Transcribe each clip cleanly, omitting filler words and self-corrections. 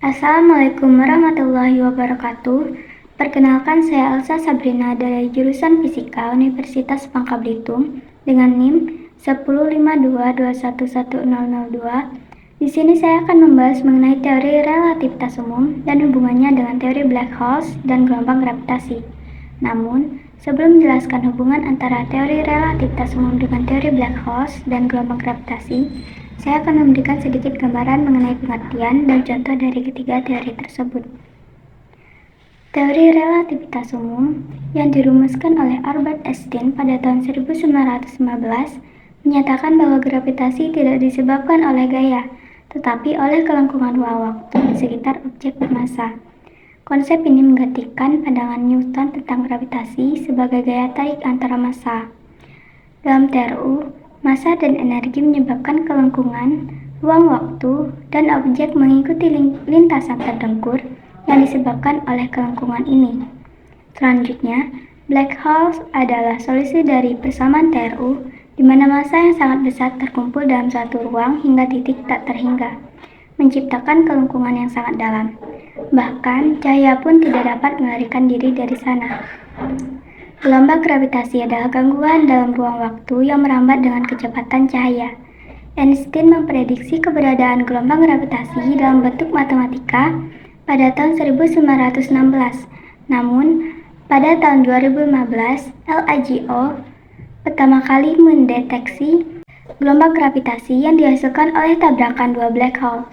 Assalamualaikum warahmatullahi wabarakatuh. Perkenalkan, saya Elsa Sabrina dari jurusan Fisika Universitas Bangka Belitung dengan NIM 10522111002. Di sini saya akan membahas mengenai teori relativitas umum dan hubungannya dengan teori black holes dan gelombang gravitasi. Namun, sebelum menjelaskan hubungan antara teori relativitas umum dengan teori black holes dan gelombang gravitasi, saya akan memberikan sedikit gambaran mengenai pengertian dan contoh dari ketiga teori tersebut. Teori relativitas umum yang dirumuskan oleh Albert Einstein pada tahun 1915 menyatakan bahwa gravitasi tidak disebabkan oleh gaya, tetapi oleh kelengkungan ruang waktu di sekitar objek bermassa. Konsep ini menggantikan pandangan Newton tentang gravitasi sebagai gaya tarik antara massa. Dalam TRU, massa dan energi menyebabkan kelengkungan ruang waktu dan objek mengikuti lintasan terdengkur yang disebabkan oleh kelengkungan ini. Selanjutnya, black holes adalah solusi dari persamaan TRU, di mana massa yang sangat besar terkumpul dalam suatu ruang hingga titik tak terhingga, menciptakan kelengkungan yang sangat dalam. Bahkan, cahaya pun tidak dapat melarikan diri dari sana. Gelombang gravitasi adalah gangguan dalam ruang waktu yang merambat dengan kecepatan cahaya. Einstein memprediksi keberadaan gelombang gravitasi dalam bentuk matematika pada tahun 1916. Namun, pada tahun 2015, LIGO pertama kali mendeteksi gelombang gravitasi yang dihasilkan oleh tabrakan dua black hole.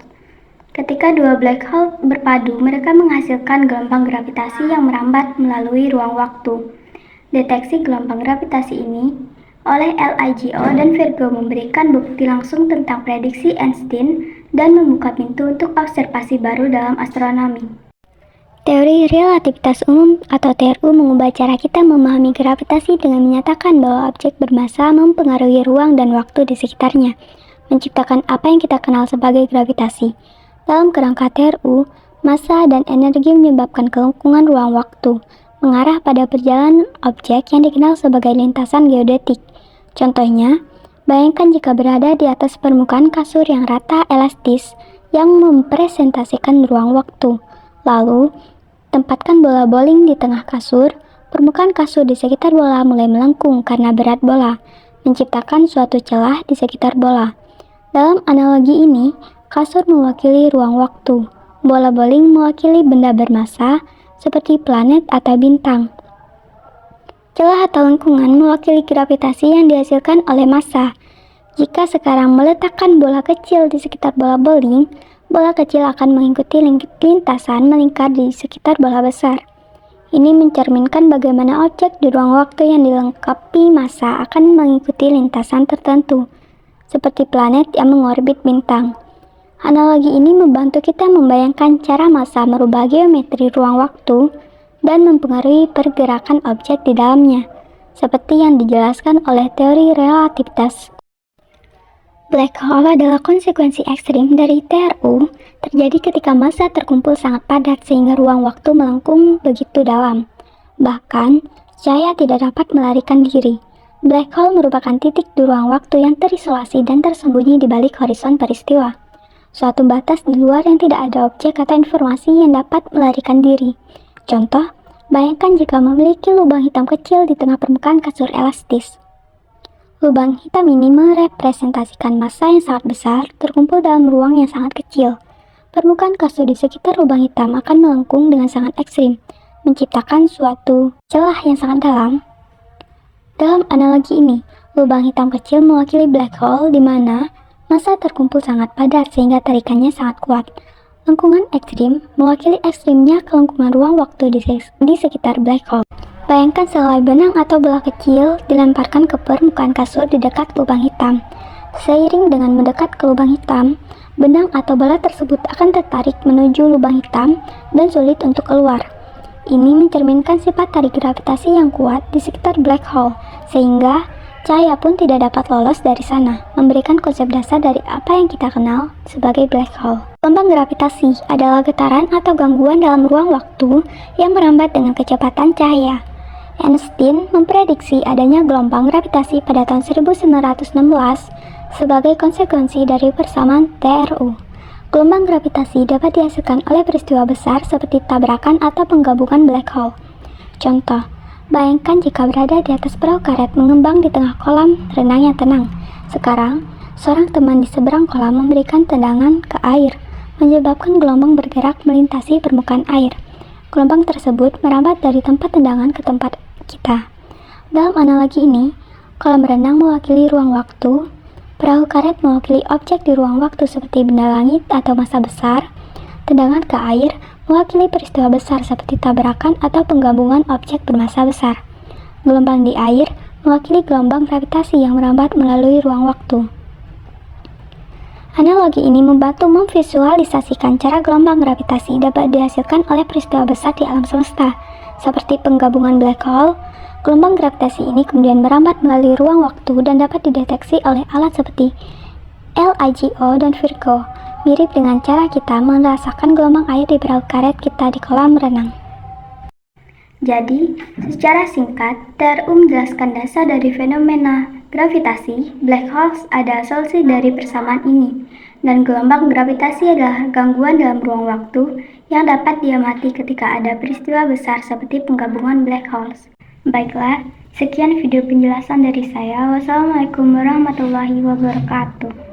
Ketika dua black hole berpadu, mereka menghasilkan gelombang gravitasi yang merambat melalui ruang waktu. Deteksi gelombang gravitasi ini oleh LIGO dan Virgo memberikan bukti langsung tentang prediksi Einstein dan membuka pintu untuk observasi baru dalam astronomi. Teori relativitas umum atau TRU mengubah cara kita memahami gravitasi dengan menyatakan bahwa objek bermassa mempengaruhi ruang dan waktu di sekitarnya, menciptakan apa yang kita kenal sebagai gravitasi. Dalam kerangka TRU, massa dan energi menyebabkan kelengkungan ruang waktu, mengarah pada perjalanan objek yang dikenal sebagai lintasan geodetik. Contohnya, bayangkan jika berada di atas permukaan kasur yang rata elastis yang mempresentasikan ruang waktu. Lalu, tempatkan bola bowling di tengah kasur. Permukaan kasur di sekitar bola mulai melengkung karena berat bola, menciptakan suatu celah di sekitar bola. Dalam analogi ini, kasur mewakili ruang waktu, bola bowling mewakili benda bermassa seperti planet atau bintang. Celah atau lengkungan mewakili gravitasi yang dihasilkan oleh massa. Jika sekarang meletakkan bola kecil di sekitar bola bowling, bola kecil akan mengikuti lintasan melingkar di sekitar bola besar. Ini mencerminkan bagaimana objek di ruang waktu yang dilengkapi massa akan mengikuti lintasan tertentu, seperti planet yang mengorbit bintang. Analogi ini membantu kita membayangkan cara massa merubah geometri ruang waktu dan mempengaruhi pergerakan objek di dalamnya, seperti yang dijelaskan oleh teori relativitas. Black hole adalah konsekuensi ekstrim dari TRU, terjadi ketika massa terkumpul sangat padat sehingga ruang waktu melengkung begitu dalam. Bahkan, cahaya tidak dapat melarikan diri. Black hole merupakan titik di ruang waktu yang terisolasi dan tersembunyi di balik horizon peristiwa. Suatu batas di luar yang tidak ada objek atau informasi yang dapat melarikan diri. Contoh, bayangkan jika memiliki lubang hitam kecil di tengah permukaan kasur elastis. Lubang hitam ini merepresentasikan massa yang sangat besar terkumpul dalam ruang yang sangat kecil. Permukaan kasur di sekitar lubang hitam akan melengkung dengan sangat ekstrim, menciptakan suatu celah yang sangat dalam. Dalam analogi ini, lubang hitam kecil mewakili black hole di mana massa terkumpul sangat padat sehingga tarikannya sangat kuat. Lengkungan ekstrim mewakili ekstrimnya kelengkungan ruang waktu di sekitar black hole. Bayangkan sehelai benang atau bola kecil dilemparkan ke permukaan kasur di dekat lubang hitam. Seiring dengan mendekat ke lubang hitam, benang atau bola tersebut akan tertarik menuju lubang hitam dan sulit untuk keluar. Ini mencerminkan sifat tarik gravitasi yang kuat di sekitar black hole, sehingga cahaya pun tidak dapat lolos dari sana, memberikan konsep dasar dari apa yang kita kenal sebagai black hole. Gelombang gravitasi adalah getaran atau gangguan dalam ruang waktu yang merambat dengan kecepatan cahaya. Einstein memprediksi adanya gelombang gravitasi pada tahun 1916 sebagai konsekuensi dari persamaan TRU. Gelombang gravitasi dapat dihasilkan oleh peristiwa besar seperti tabrakan atau penggabungan black hole. Contoh, bayangkan jika berada di atas perahu karet mengembang di tengah kolam renang yang tenang. Sekarang, seorang teman di seberang kolam memberikan tendangan ke air, menyebabkan gelombang bergerak melintasi permukaan air. Gelombang tersebut merambat dari tempat tendangan ke tempat kita. Dalam analogi ini, kolam renang mewakili ruang waktu, perahu karet mewakili objek di ruang waktu seperti benda langit atau massa besar, tendangan ke air mewakili peristiwa besar seperti tabrakan atau penggabungan objek bermassa besar. Gelombang di air mewakili gelombang gravitasi yang merambat melalui ruang waktu. Analogi ini membantu memvisualisasikan cara gelombang gravitasi dapat dihasilkan oleh peristiwa besar di alam semesta, seperti penggabungan black hole. Gelombang gravitasi ini kemudian merambat melalui ruang waktu dan dapat dideteksi oleh alat seperti LIGO dan Virgo, mirip dengan cara kita merasakan gelombang air di perahu karet kita di kolam renang. Jadi, secara singkat, TRU menjelaskan dasar dari fenomena gravitasi. Black holes adalah solusi dari persamaan ini, dan gelombang gravitasi adalah gangguan dalam ruang waktu yang dapat diamati ketika ada peristiwa besar seperti penggabungan black holes. Baiklah, sekian video penjelasan dari saya. Wassalamualaikum warahmatullahi wabarakatuh.